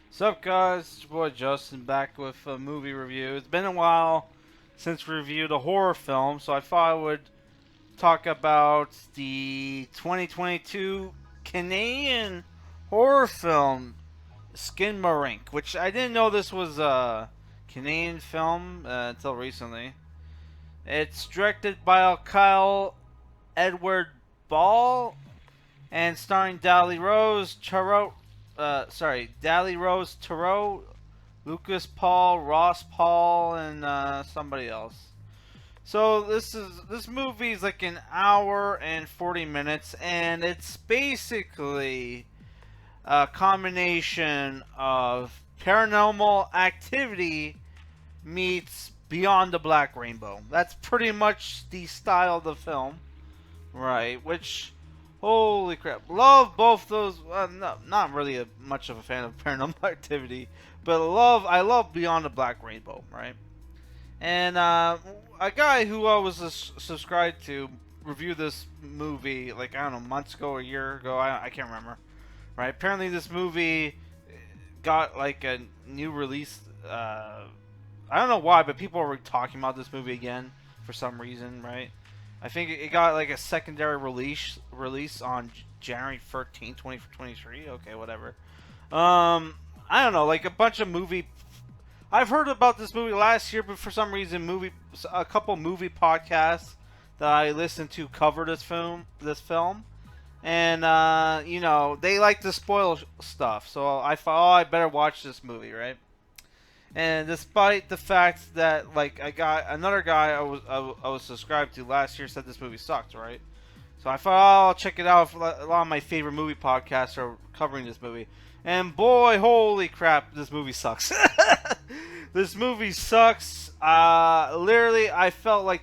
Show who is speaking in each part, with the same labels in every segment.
Speaker 1: What's up, guys? It's your boy Justin back with a movie review. It's been a while since we reviewed a horror film, so I thought I would talk about the 2022 Canadian horror film Skinamarink, which I didn't know this was a Canadian film until recently. It's directed by Kyle Edward Ball and starring Dali Rose Tetreault, Lucas Paul, Ross Paul, and somebody else. So this movie is like an hour and 40 minutes, and it's basically a combination of paranormal activity meets Beyond the Black Rainbow. That's pretty much the style of the film, right? Which, holy crap, love both those. No, not really much of a fan of Paranormal Activity, but I love Beyond the Black Rainbow, right? And a guy who I was subscribed to reviewed this movie like I don't know months ago, or a year ago. I can't remember. Right? Apparently, this movie got like a new release. I don't know why, but people are talking about this movie again for some reason, right? I think it got like a secondary release on January 13th, 2023. Okay, whatever. I don't know, like a bunch of movie. I've heard about this movie last year, but for some reason, a couple movie podcasts that I listened to cover this film. And they like to spoil stuff, so I thought, oh, I better watch this movie, right? And despite the fact that like I got another guy I was subscribed to last year said this movie sucked, right? So I thought, oh, I'll check it out. A lot of my favorite movie podcasts are covering this movie, and boy, holy crap, this movie sucks. This movie sucks. Literally, I felt like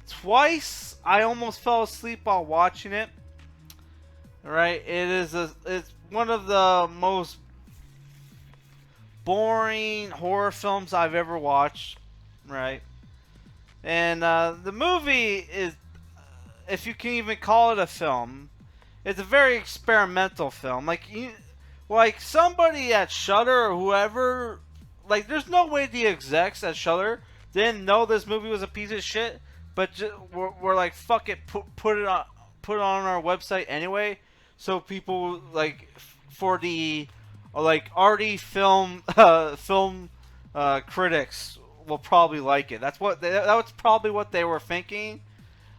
Speaker 1: twice I almost fell asleep while watching it. Right? It's one of the most boring horror films I've ever watched, right? And the movie is, if you can even call it a film, it's a very experimental film. Like somebody at Shudder or whoever, like there's no way the execs at Shudder didn't know this movie was a piece of shit, but we're like, fuck it, put it on our website anyway, so people like for the like arty film critics will probably like it. That's probably what they were thinking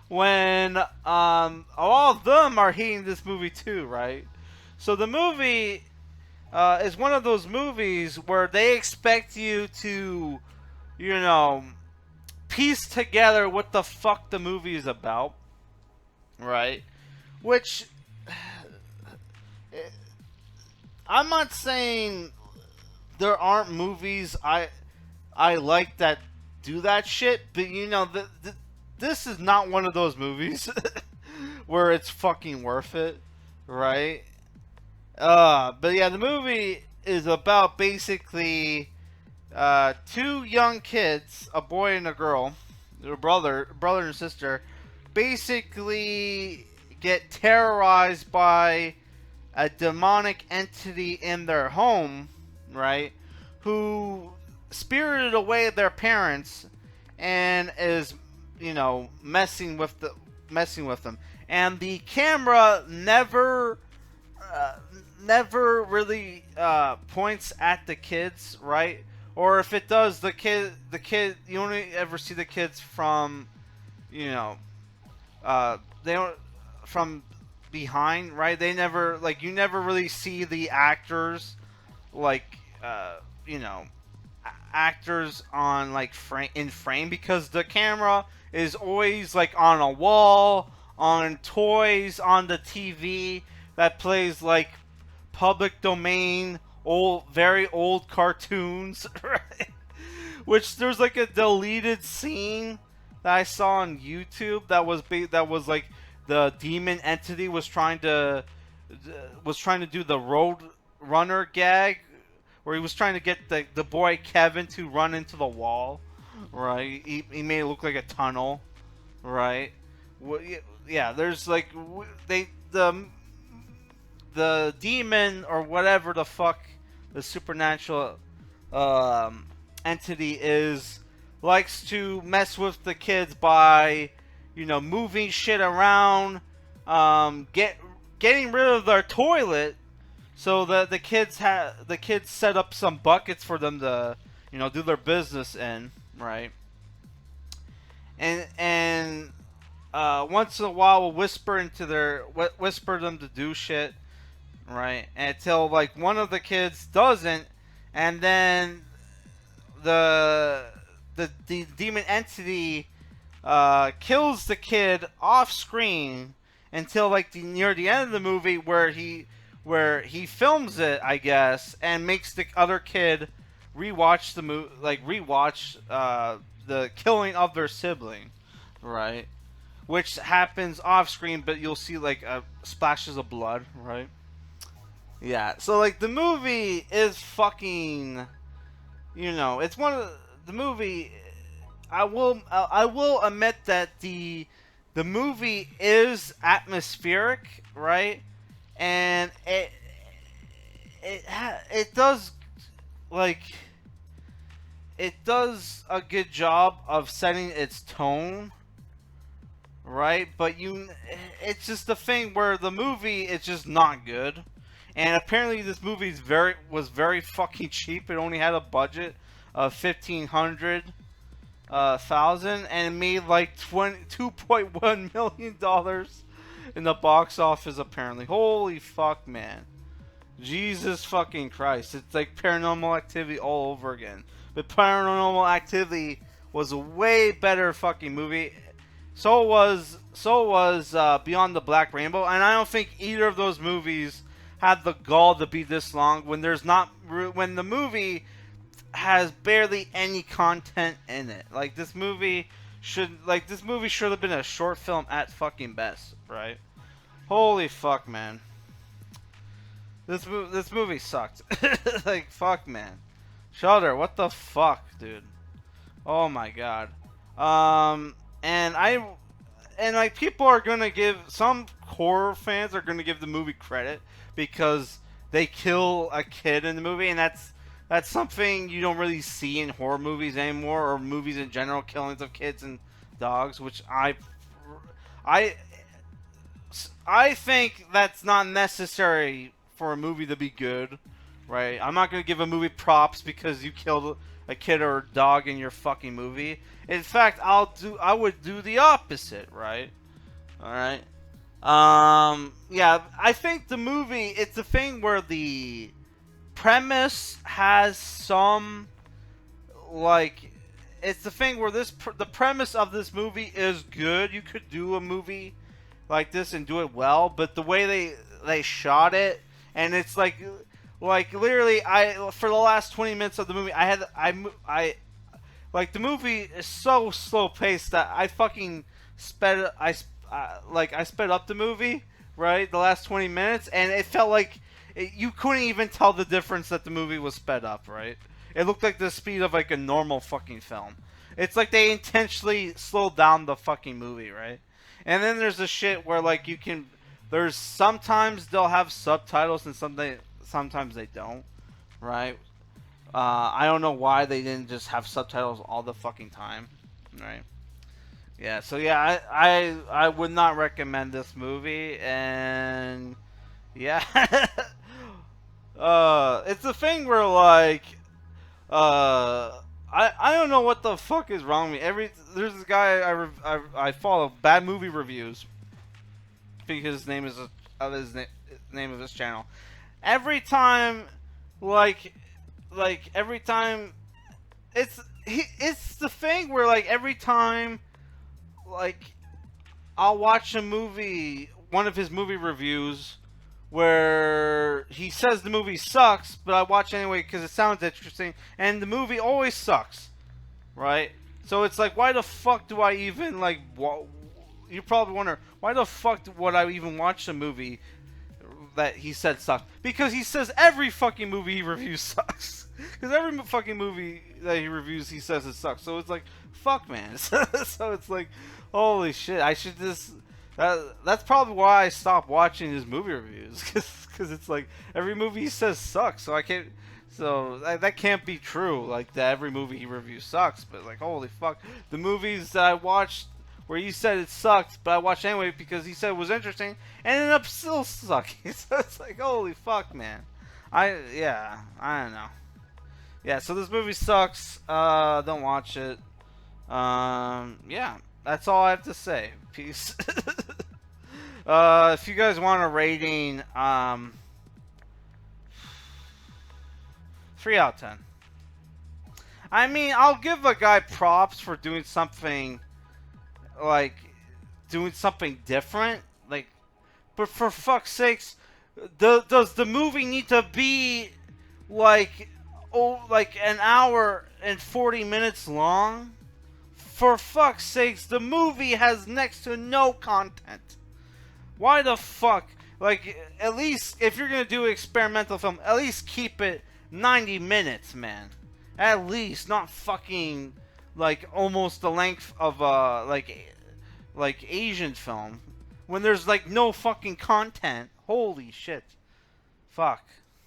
Speaker 1: when all of them are hating this movie too, right? So the movie is one of those movies where they expect you to, you know, piece together what the fuck the movie is about, right? Which I'm not saying there aren't movies I like that do that shit, but this is not one of those movies where it's fucking worth it, right? But yeah, the movie is about basically two young kids, a boy and a girl, their brother and sister, basically get terrorized by a demonic entity in their home, right? Who spirited away their parents and is, messing with them. And the camera never really points at the kids, right? Or if it does, the kid, you only ever see the kids from, they don't from behind, right? They never you never really see the actors, like actors on frame because the camera is always like on a wall, on toys, on the TV that plays like public domain very old cartoons, right? Which there's like a deleted scene that I saw on YouTube that was like the demon entity was trying to do the road runner gag, where he was trying to get the boy Kevin to run into the wall, right? He made it look like a tunnel, right? Yeah, there's like the demon or whatever the fuck the supernatural entity likes to mess with the kids by, moving shit around, getting rid of their toilet, so that the kids set up some buckets for them to, do their business in, right? And once in a while will whisper them to do shit, right? Until like one of the kids doesn't, and then the demon entity kills the kid off screen until like near the end of the movie where he films it, I guess, and makes the other kid rewatch the killing of their sibling, right? Which happens off screen, but you'll see like splashes of blood, right? Yeah. So like the movie is fucking, it's one of the movie. I will admit that the movie is atmospheric, right? And it does like it does a good job of setting its tone, right? But it's just the thing where the movie is just not good. And apparently this movie was very fucking cheap. It only had a budget of $1,500,000 and it made like $2.1 million in the box office apparently. Holy fuck, man. Jesus fucking Christ. It's like Paranormal Activity all over again. But Paranormal Activity was a way better fucking movie. So was Beyond the Black Rainbow, and I don't think either of those movies had the gall to be this long when the movie has barely any content in it. Like this movie should have been a short film at fucking best, right? Holy fuck, man. This movie sucked. Like fuck, man. Shudder, what the fuck, dude? Oh my god. And like people are gonna give some horror fans are gonna give the movie credit because they kill a kid in the movie, and that's something you don't really see in horror movies anymore, or movies in general, killings of kids and dogs, which I think that's not necessary for a movie to be good, right? I'm not gonna give a movie props because you killed a kid or a dog in your fucking movie. In fact, I would do the opposite, right? All right. Yeah, I think the movie, it's a thing where the premise has some, like, it's the thing where the premise of this movie is good. You could do a movie like this and do it well, but the way they shot it, and it's like literally, for the last 20 minutes of the movie, like the movie is so slow paced that I fucking sped up the movie, right? The last 20 minutes, and it felt like you couldn't even tell the difference that the movie was sped up, right? It looked like the speed of like a normal fucking film. It's like they intentionally slowed down the fucking movie, right? And then there's the shit where like there's sometimes they'll have subtitles and sometimes they don't, right? I don't know why they didn't just have subtitles all the fucking time, right? Yeah, so yeah, I would not recommend this movie, and yeah, it's a thing where like, I don't know what the fuck is wrong with me. There's this guy I follow, Bad Movie Reviews. I think his name is name of his channel. Every time, every time, it's the thing where like every time, like I'll watch a movie, one of his movie reviews, where he says the movie sucks, but I watch anyway because it sounds interesting, and the movie always sucks, right? So it's like, why the fuck do I even like? You probably wonder why the fuck would I even watch a movie that he said sucks? Because he says every fucking movie he reviews sucks. Because every fucking movie that he reviews, he says it sucks. So it's like, fuck, man. So it's like, holy shit, I should just. That's probably why I stopped watching his movie reviews, because it's like every movie he says sucks. So I can't. So that can't be true. Like that every movie he reviews sucks. But like holy fuck, the movies that I watched where he said it sucked, but I watched anyway because he said it was interesting, and ended up still sucking. So it's like holy fuck, man. I don't know. Yeah, so this movie sucks. Don't watch it. Yeah, that's all I have to say. Peace. If you guys want a rating, 3 out of 10. I mean, I'll give a guy props for doing something, like, doing something different. Like, but for fuck's sakes, does the movie need to be, like, like an hour and 40 minutes long? For fuck's sakes, the movie has next to no content. Why the fuck? Like, at least, if you're gonna do an experimental film, at least keep it 90 minutes, man. At least, not fucking, like, almost the length of, like Asian film. When there's, like, no fucking content. Holy shit. Fuck.